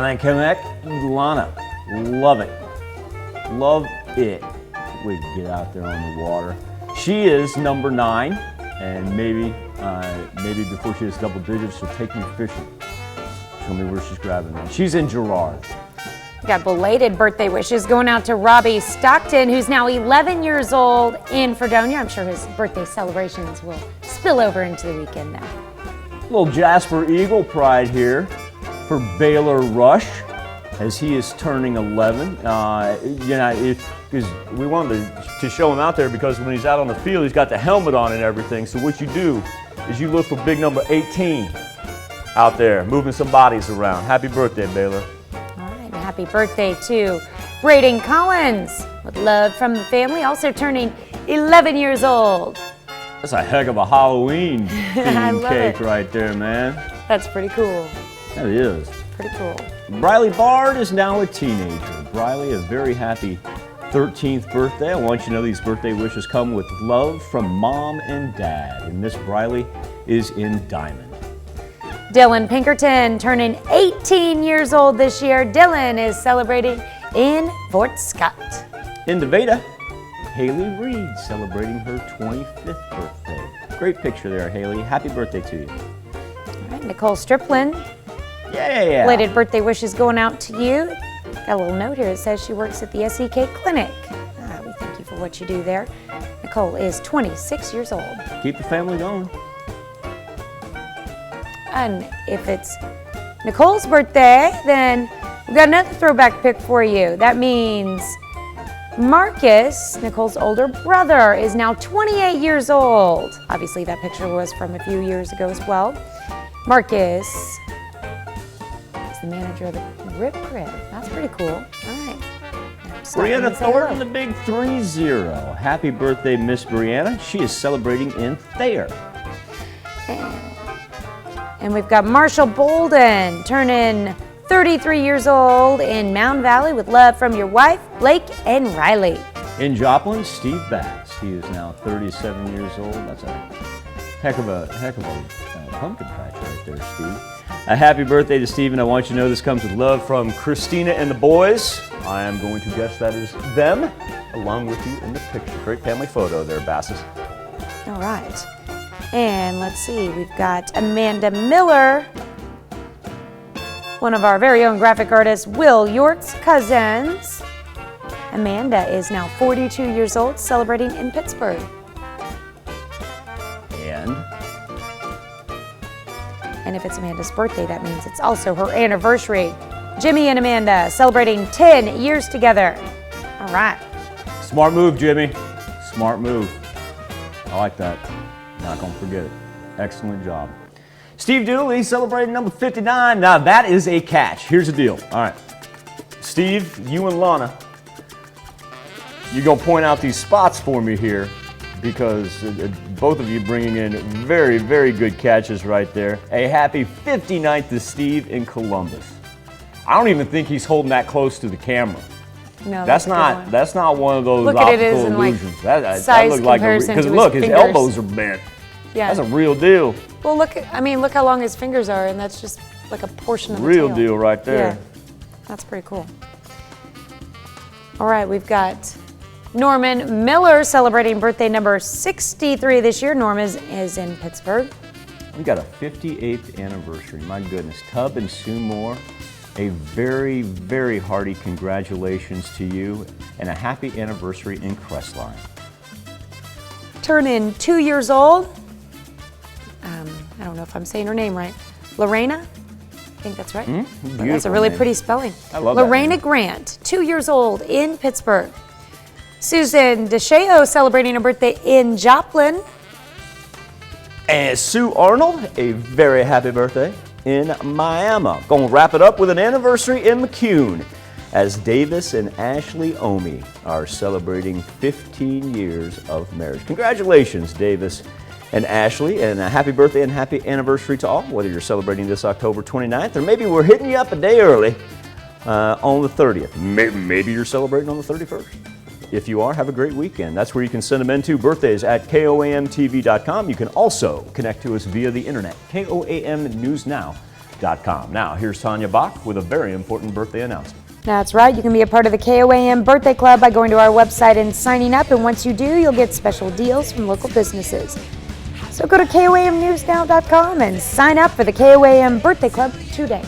And Kamek, Lana, love it. Love it. We can get out there on the water. She is number 9, and maybe before she hits double digits, she'll take me fishing. Show me where she's grabbing me. She's in Girard. Got belated birthday wishes going out to Robbie Stockton, who's now 11 years old in Fredonia. I'm sure his birthday celebrations will spill over into the weekend now. Little Jasper Eagle pride here for Baylor Rush as he is turning 11. Because we wanted to show him out there because when he's out on the field, he's got the helmet on and everything. So what you do is you look for big number 18 out there, moving some bodies around. Happy birthday, Baylor. All right, and happy birthday to Braden Collins with love from the family, also turning 11 years old. That's a heck of a Halloween themed cake right there, man. That's pretty cool. That is. Pretty cool. Briley Bard is now a teenager. Briley, a very happy 13th birthday. I want you to know these birthday wishes come with love from Mom and Dad. And Miss Briley is in Diamond. Dylan Pinkerton turning 18 years old this year. Dylan is celebrating in Fort Scott. In Nevada, Haley Reed celebrating her 25th birthday. Great picture there, Haley. Happy birthday to you. All right, Nicole Striplin. Yeah. Belated birthday wishes going out to you. Got a little note here that says she works at the SEK Clinic. We thank you for what you do there. Nicole is 26 years old. Keep the family going. And if it's Nicole's birthday, then we've got another throwback pick for you. That means Marcus, Nicole's older brother, is now 28 years old. Obviously, that picture was from a few years ago as well. Marcus is the manager of the Rip Crib. That's pretty cool. All right. Brianna Thornton, the big 3-0. Happy birthday, Miss Brianna. She is celebrating in Thayer. And we've got Marshall Bolden turning 33 years old in Mound Valley with love from your wife, Blake and Riley. In Joplin, Steve Bass. He is now 37 years old. That's a heck of a pumpkin patch right there, Steve. A happy birthday to Steve, and I want you to know this comes with love from Christina and the boys. I am going to guess that is them, along with you in the picture. Great family photo there, Basses. All right. And let's see, we've got Amanda Miller, one of our very own graphic artists, Will York's cousins. Amanda is now 42 years old, celebrating in Pittsburgh. And if it's Amanda's birthday, that means it's also her anniversary. Jimmy and Amanda celebrating 10 years together. All right. Smart move, Jimmy. Smart move. I like that. Not gonna forget it. Excellent job. Steve Dooley celebrating number 59. Now that is a catch. Here's the deal. All right. Steve, you and Lana, you're gonna point out these spots for me here because both of you bringing in very, very good catches right there. A happy 59th to Steve in Columbus. I don't even think he's holding that close to the camera. No, that's not one of those look at it optical as in illusions. Like that looks like because look, his elbows are bent. Yeah. That's a real deal. Well, look how long his fingers are, and that's just like a portion of the real tail. Deal right there. Yeah, that's pretty cool. All right, we've got Norman Miller celebrating birthday number 63 this year. Norm is in Pittsburgh. We got a 58th anniversary. My goodness, Tub and Sue Moore, a very, very hearty congratulations to you and a happy anniversary in Crestline. Turning 2 years old. I don't know if I'm saying her name right. Lorena? I think that's right. That's a really pretty spelling. I love Lorena that Grant, 2 years old in Pittsburgh. Susan DeSheo celebrating a birthday in Joplin. And Sue Arnold, a very happy birthday in Miami. Gonna wrap it up with an anniversary in McCune as Davis and Ashley Omi are celebrating 15 years of marriage. Congratulations, Davis and Ashley, and a happy birthday and happy anniversary to all, whether you're celebrating this October 29th or maybe we're hitting you up a day early on the 30th. Maybe you're celebrating on the 31st. If you are, have a great weekend. That's where you can send them in to birthdays at KOAMTV.com. You can also connect to us via the internet, KOAMNewsNow.com. KOAM.com. Now, here's Tanya Bach with a very important birthday announcement. That's right. You can be a part of the KOAM Birthday Club by going to our website and signing up. And once you do, you'll get special deals from local businesses. So go to KOAMnewsnow.com and sign up for the KOAM Birthday Club today.